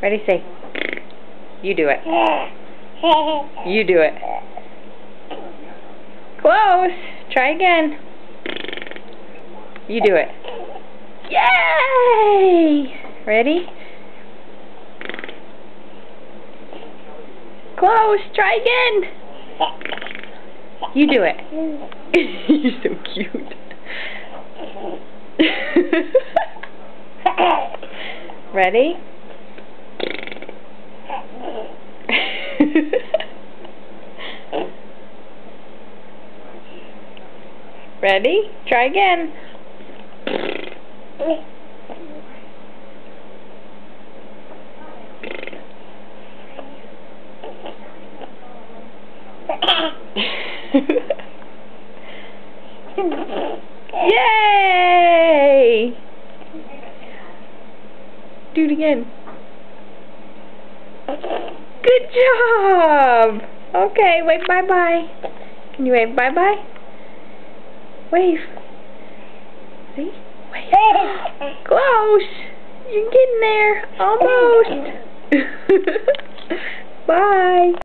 Ready, say. You do it. You do it. Close. Try again. You do it. Yay! Ready? Close. Try again. You do it. You're so cute. Ready? Ready? Try again. Yay! Do it again. Good job! Okay, wave bye-bye. Can you wave bye-bye? Wave. See? Wave. Close! You're getting there. Almost. Bye.